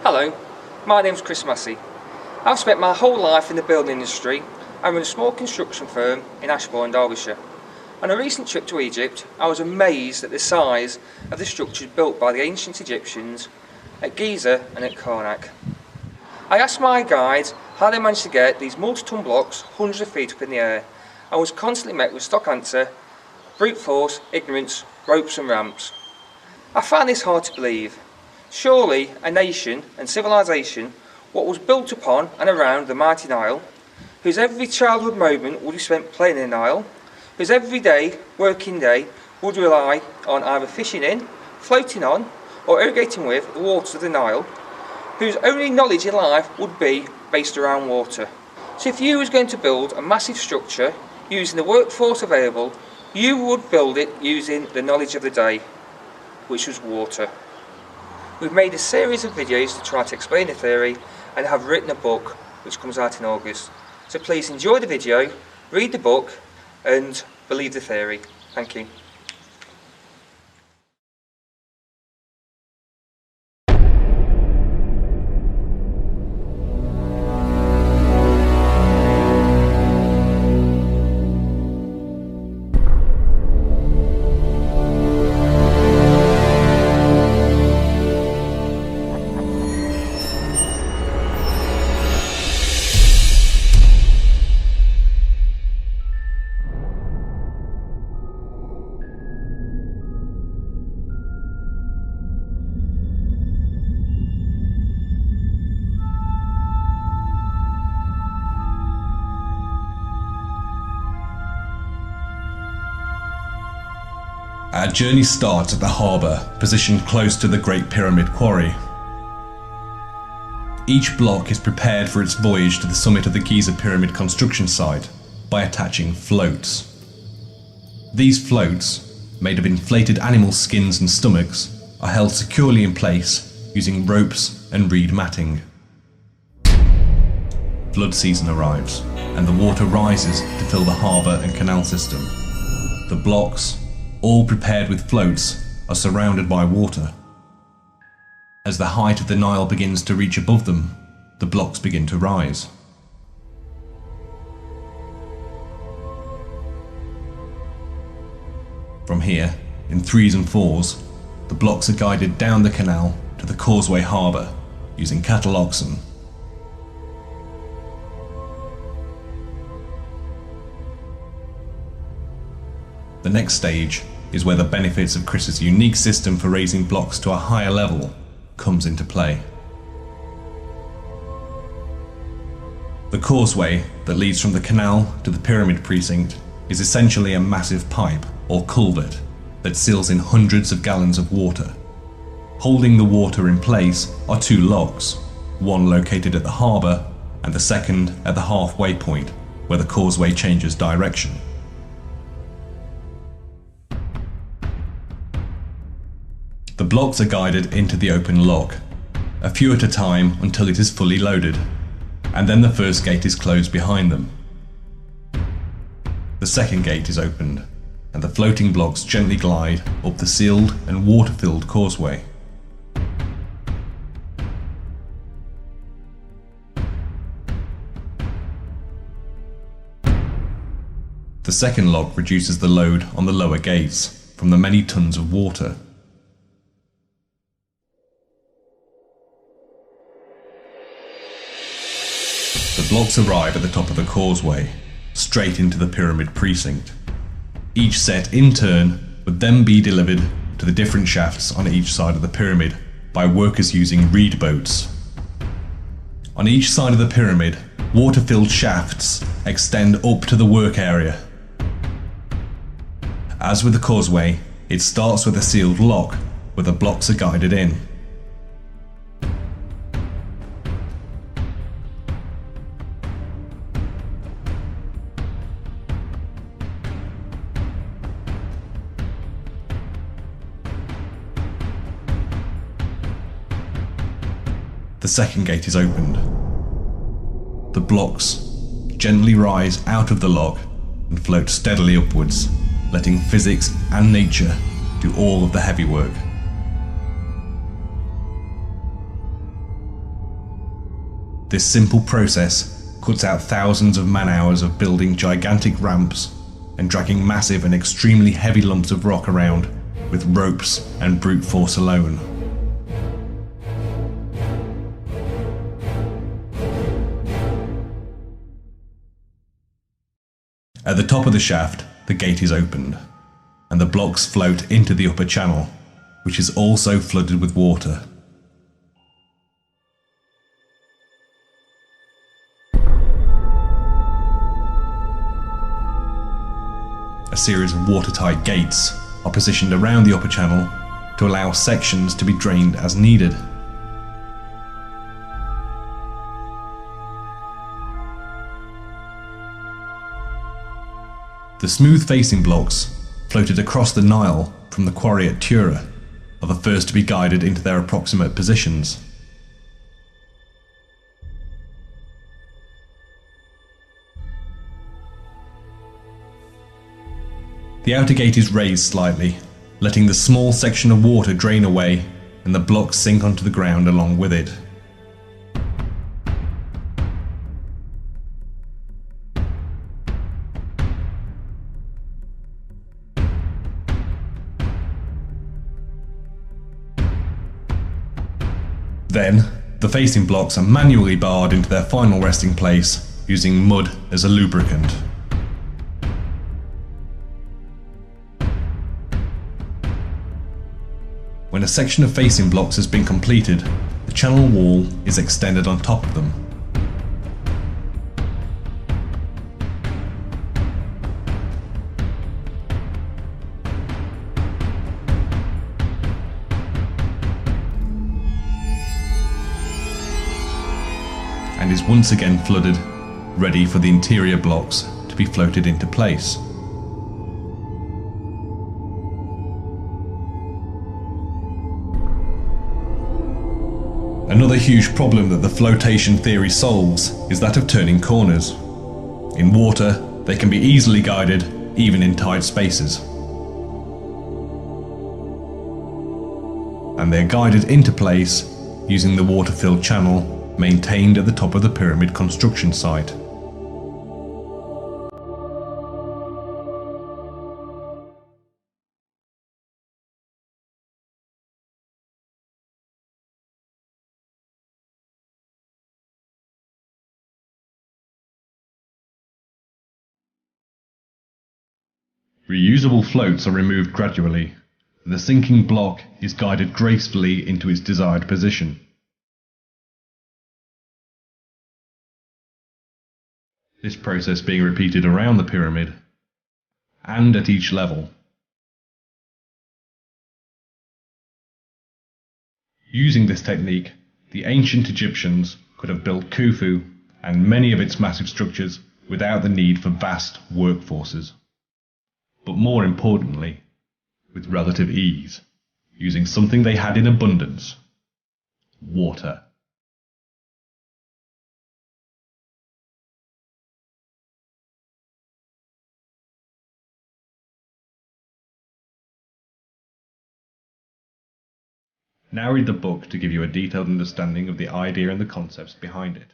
Hello, my name's Chris Massey. I've spent my whole life in the building industry and run a small construction firm in Ashbourne, Derbyshire. On a recent trip to Egypt, I was amazed at the size of the structures built by the ancient Egyptians at Giza and at Karnak. I asked my guides how they managed to get these multi-ton blocks hundreds of feet up in the air. I was constantly met with stock answer, brute force, ignorance, ropes and ramps. I found this hard to believe. Surely a nation and civilization, what was built upon and around the mighty Nile, whose every childhood moment would be spent playing in the Nile, whose everyday working day would rely on either fishing in, floating on, or irrigating with the waters of the Nile, whose only knowledge in life would be based around water. So if you was going to build a massive structure using the workforce available, you would build it using the knowledge of the day, which was water. We've made a series of videos to try to explain the theory and have written a book which comes out in August. So please enjoy the video, read the book and believe the theory. Thank you. Our journey starts at the harbour, positioned close to the Great Pyramid Quarry. Each block is prepared for its voyage to the summit of the Giza Pyramid construction site by attaching floats. These floats, made of inflated animal skins and stomachs, are held securely in place using ropes and reed matting. Flood season arrives, and the water rises to fill the harbour and canal system. The blocks, all prepared with floats, are surrounded by water. As the height of the Nile begins to reach above them, the blocks begin to rise. From here, in 3s and 4s, the blocks are guided down the canal to the causeway harbour using cattle oxen. The next stage is where the benefits of Chris's unique system for raising blocks to a higher level comes into play. The causeway that leads from the canal to the pyramid precinct is essentially a massive pipe or culvert that seals in hundreds of gallons of water. Holding the water in place are 2 locks, one located at the harbour and the second at the halfway point where the causeway changes direction. The blocks are guided into the open lock, a few at a time until it is fully loaded, and then the first gate is closed behind them. The second gate is opened, and the floating blocks gently glide up the sealed and water-filled causeway. The second lock reduces the load on the lower gates from the many tons of water. The blocks arrive at the top of the causeway, straight into the pyramid precinct. Each set in turn would then be delivered to the different shafts on each side of the pyramid by workers using reed boats. On each side of the pyramid, water-filled shafts extend up to the work area. As with the causeway, it starts with a sealed lock where the blocks are guided in. The second gate is opened. The blocks gently rise out of the lock and float steadily upwards, letting physics and nature do all of the heavy work. This simple process cuts out thousands of man-hours of building gigantic ramps and dragging massive and extremely heavy lumps of rock around with ropes and brute force alone. At the top of the shaft, the gate is opened, and the blocks float into the upper channel, which is also flooded with water. A series of watertight gates are positioned around the upper channel to allow sections to be drained as needed. The smooth facing blocks, floated across the Nile from the quarry at Tura, are the first to be guided into their approximate positions. The outer gate is raised slightly, letting the small section of water drain away and the blocks sink onto the ground along with it. Then, the facing blocks are manually barred into their final resting place using mud as a lubricant. When a section of facing blocks has been completed, the channel wall is extended on top of them. And is once again flooded, ready for the interior blocks to be floated into place. Another huge problem that the flotation theory solves is that of turning corners. In water, they can be easily guided, even in tight spaces. And they're guided into place using the water-filled channel maintained at the top of the pyramid construction site. Reusable floats are removed gradually, and the sinking block is guided gracefully into its desired position. This process being repeated around the pyramid and at each level. Using this technique, the ancient Egyptians could have built Khufu and many of its massive structures without the need for vast workforces. But more importantly, with relative ease, using something they had in abundance: water. Now read the book to give you a detailed understanding of the idea and the concepts behind it.